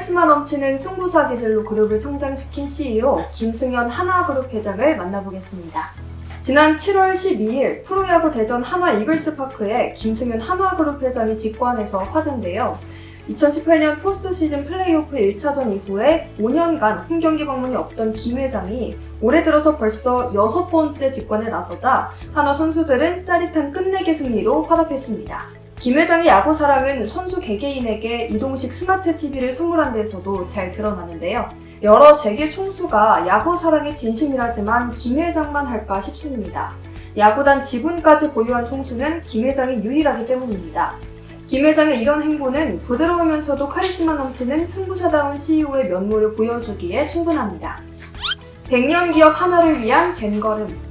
카리스마 넘치는 승부사 기질로 그룹을 성장시킨 CEO 김승현 하나그룹 회장을 만나보겠습니다. 지난 7월 12일 프로야구 대전 한화 이글스파크에 김승현 한화그룹 회장이 직관해서 화제인데요. 2018년 포스트 시즌 플레이오프 1차전 이후에 5년간 홈경기 방문이 없던 김 회장이 올해 들어서 벌써 6번째 직관에 나서자 한화 선수들은 짜릿한 끝내기 승리로 화답했습니다. 김 회장의 야구 사랑은 선수 개개인에게 이동식 스마트 TV를 선물한 데서도 잘 드러나는데요. 여러 재계 총수가 야구 사랑이 진심이라지만 김 회장만 할까 싶습니다. 야구단 지분까지 보유한 총수는 김 회장이 유일하기 때문입니다. 김 회장의 이런 행보는 부드러우면서도 카리스마 넘치는 승부사다운 CEO의 면모를 보여주기에 충분합니다. 100년 기업 하나를 위한 젠걸음.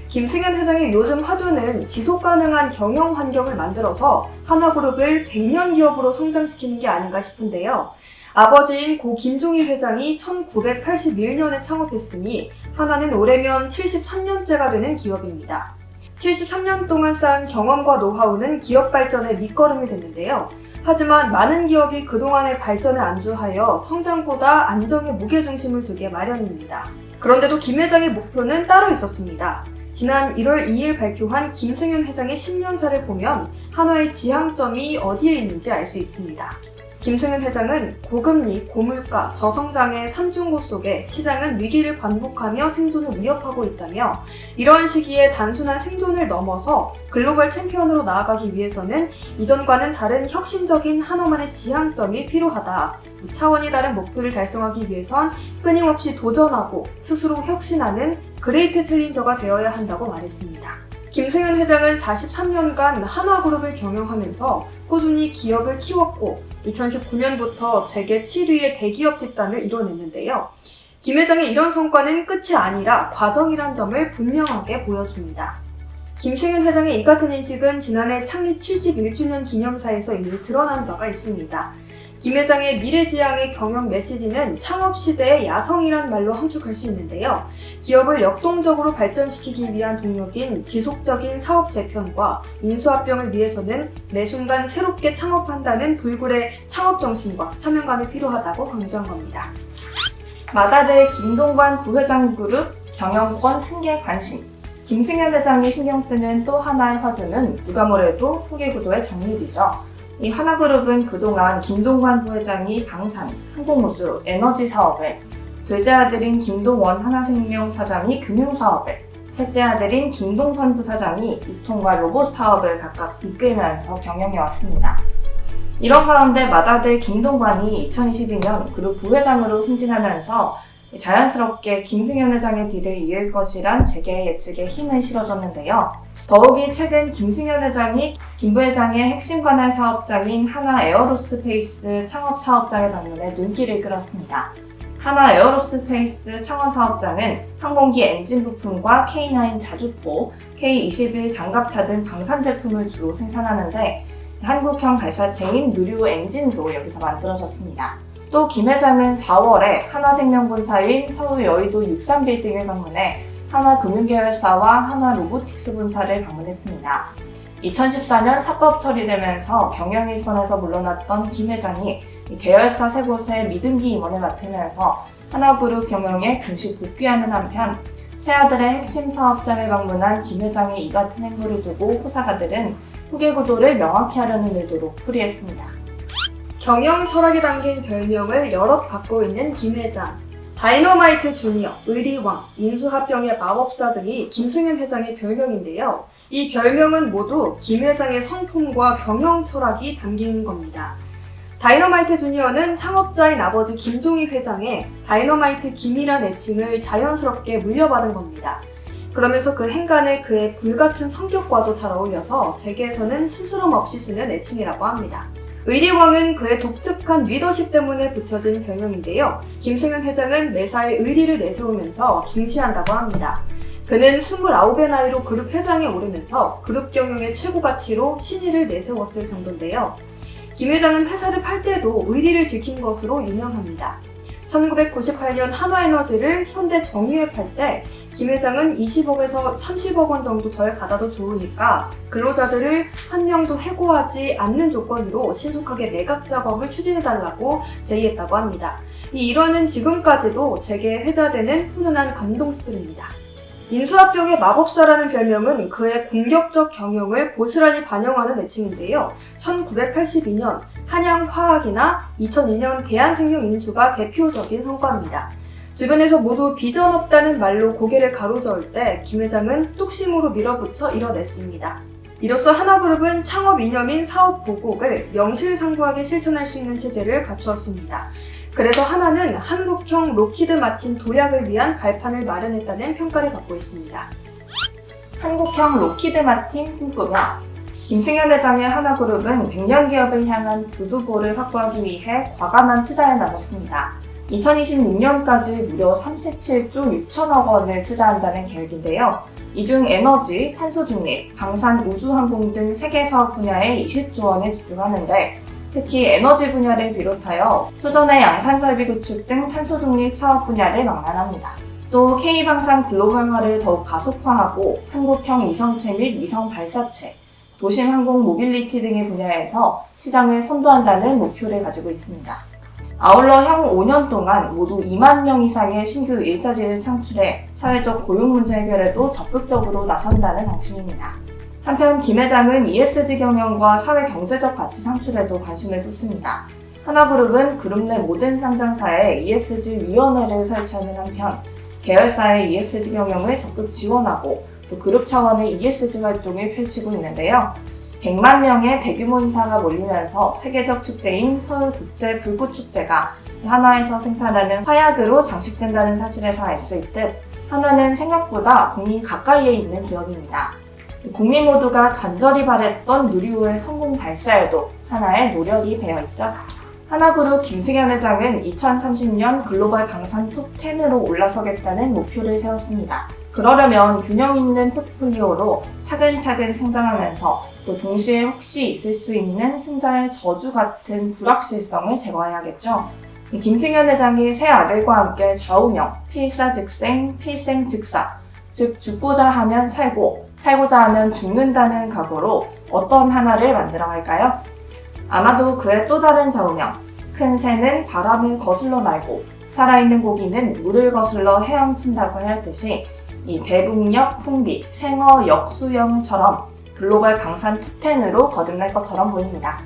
김승현 회장의 요즘 화두는 지속가능한 경영 환경을 만들어서 한화그룹을 100년 기업으로 성장시키는 게 아닌가 싶은데요. 아버지인 고 김종희 회장이 1981년에 창업했으니 한화는 올해면 73년째가 되는 기업입니다. 73년 동안 쌓은 경험과 노하우는 기업 발전의 밑거름이 됐는데요. 하지만 많은 기업이 그동안의 발전에 안주하여 성장보다 안정에 무게중심을 두게 마련입니다. 그런데도 김 회장의 목표는 따로 있었습니다. 지난 1월 2일 발표한 김승현 회장의 10년사를 보면 한화의 지향점이 어디에 있는지 알 수 있습니다. 김승현 회장은 고금리, 고물가, 저성장의 삼중고 속에 시장은 위기를 반복하며 생존을 위협하고 있다며 이러한 시기에 단순한 생존을 넘어서 글로벌 챔피언으로 나아가기 위해서는 이전과는 다른 혁신적인 한화만의 지향점이 필요하다. 차원이 다른 목표를 달성하기 위해선 끊임없이 도전하고 스스로 혁신하는 그레이트 챌린저가 되어야 한다고 말했습니다. 김승현 회장은 43년간 한화그룹을 경영하면서 꾸준히 기업을 키웠고 2019년부터 재계 7위의 대기업 집단을 이뤄냈는데요. 김 회장의 이런 성과는 끝이 아니라 과정이란 점을 분명하게 보여줍니다. 김승현 회장의 이 같은 인식은 지난해 창립 71주년 기념사에서 이미 드러난 바가 있습니다. 김 회장의 미래지향의 경영 메시지는 창업시대의 야성이란 말로 함축할 수 있는데요. 기업을 역동적으로 발전시키기 위한 동력인 지속적인 사업 재편과 인수합병을 위해서는 매 순간 새롭게 창업한다는 불굴의 창업정신과 사명감이 필요하다고 강조한 겁니다. 마다대 김동관 부회장 그룹 경영권 승계 관심. 김승현 회장이 신경 쓰는 또 하나의 화두는 누가 뭐래도 후계구도의 정립이죠. 이 하나그룹은 그동안 김동관 부회장이 방산, 항공우주, 에너지 사업을, 둘째 아들인 김동원 하나생명 사장이 금융사업을, 셋째 아들인 김동선 부사장이 유통과 로봇 사업을 각각 이끌면서 경영해왔습니다. 이런 가운데 맏아들 김동관이 2022년 그룹 부회장으로 승진하면서 자연스럽게 김승현 회장의 뒤를 이을 것이란 재계 예측에 힘을 실어줬는데요. 더욱이 최근 김승현 회장이 김 부회장의 핵심 관할 사업장인 하나 에어로스페이스 창업 사업장을 방문해 눈길을 끌었습니다. 하나 에어로스페이스 창업 사업장은 항공기 엔진 부품과 K9 자주포, K21 장갑차 등 방산 제품을 주로 생산하는데 한국형 발사체인 누류 엔진도 여기서 만들어졌습니다. 또 김 회장은 4월에 하나생명본사인 서울 여의도 63빌딩을 방문해 한화금융계열사와 한화로보틱스 본사를 방문했습니다. 2014년 사법 처리되면서 경영 일선에서 물러났던 김 회장이 계열사 세 곳의 미등기 임원을 맡으면서 한화그룹 경영에 공식 복귀하는 한편 새아들의 핵심 사업장을 방문한 김 회장의 이 같은 행보를 두고 호사가들은 후계구도를 명확히 하려는 의도로 풀이했습니다. 경영 철학이 담긴 별명을 여럿 갖고 있는 김 회장. 다이너마이트 주니어, 의리왕, 인수합병의 마법사 등이 김승현 회장의 별명인데요. 이 별명은 모두 김 회장의 성품과 경영 철학이 담긴 겁니다. 다이너마이트 주니어는 창업자인 아버지 김종희 회장의 다이너마이트 김이란 애칭을 자연스럽게 물려받은 겁니다. 그러면서 그 행간에 그의 불같은 성격과도 잘 어울려서 재계에서는 스스럼 없이 쓰는 애칭이라고 합니다. 의리왕은 그의 독특한 리더십 때문에 붙여진 별명인데요. 김승현 회장은 매사에 의리를 내세우면서 중시한다고 합니다. 그는 29의 나이로 그룹 회장에 오르면서 그룹 경영의 최고 가치로 신의를 내세웠을 정도인데요. 김 회장은 회사를 팔 때도 의리를 지킨 것으로 유명합니다. 1998년 한화에너지를 현대 정유에 팔 때 김 회장은 20억에서 30억 원 정도 덜 받아도 좋으니까 근로자들을 한 명도 해고하지 않는 조건으로 신속하게 매각 작업을 추진해달라고 제의했다고 합니다. 이 일화는 지금까지도 제게 회자되는 훈훈한 감동 스토리입니다. 인수합병의 마법사라는 별명은 그의 공격적 경영을 고스란히 반영하는 애칭인데요. 1982년 한양화학이나 2002년 대한생명 인수가 대표적인 성과입니다. 주변에서 모두 비전 없다는 말로 고개를 가로저을 때 김 회장은 뚝심으로 밀어붙여 이뤄냈습니다. 이로써 하나그룹은 창업 이념인 사업 보복을 명실상부하게 실천할 수 있는 체제를 갖추었습니다. 그래서 하나는 한국형 로키드 마틴 도약을 위한 발판을 마련했다는 평가를 받고 있습니다. 한국형 로키드 마틴 꿈꾸며 김승현 회장의 하나그룹은 100년 기업을 향한 교두보를 확보하기 위해 과감한 투자에 나섰습니다. 2026년까지 무려 37조 6천억 원을 투자한다는 계획인데요. 이 중 에너지, 탄소 중립, 방산, 우주항공 등 세계 사업 분야에 20조 원을 집중하는데 특히 에너지 분야를 비롯하여 수전의 양산설비 구축 등 탄소 중립 사업 분야를 망라합니다. 또 K방산 글로벌화를 더욱 가속화하고 한국형 위성체 및 위성 발사체, 도심 항공 모빌리티 등의 분야에서 시장을 선도한다는 목표를 가지고 있습니다. 아울러 향후 5년 동안 모두 2만 명 이상의 신규 일자리를 창출해 사회적 고용 문제 해결에도 적극적으로 나선다는 방침입니다. 한편 김 회장은 ESG 경영과 사회 경제적 가치 창출에도 관심을 쏟습니다. 하나그룹은 그룹 내 모든 상장사에 ESG 위원회를 설치하는 한편 계열사의 ESG 경영을 적극 지원하고 또 그룹 차원의 ESG 활동을 펼치고 있는데요. 100만 명의 대규모 인파가 몰리면서 세계적 축제인 서울국제불꽃축제가 한화에서 생산하는 화약으로 장식된다는 사실에서 알 수 있듯 한화는 생각보다 국민 가까이에 있는 기업입니다. 국민 모두가 간절히 바랬던 누리호의 성공 발사에도 하나의 노력이 배어있죠. 하나그룹 김승현 회장은 2030년 글로벌 방산 톱10으로 올라서겠다는 목표를 세웠습니다. 그러려면 균형 있는 포트폴리오로 차근차근 성장하면서 또 동시에 혹시 있을 수 있는 승자의 저주 같은 불확실성을 제거해야겠죠. 김승현 회장이 세 아들과 함께 좌우명, 필사즉생, 필생즉사, 즉 죽고자 하면 살고, 살고자 하면 죽는다는 각오로 어떤 하나를 만들어갈까요? 아마도 그의 또 다른 좌우명, 큰 새는 바람을 거슬러 날고 살아있는 고기는 물을 거슬러 헤엄친다고 하였듯이 이 대북역 풍비, 생어 역수형처럼 글로벌 방산 톱10으로 거듭날 것처럼 보입니다.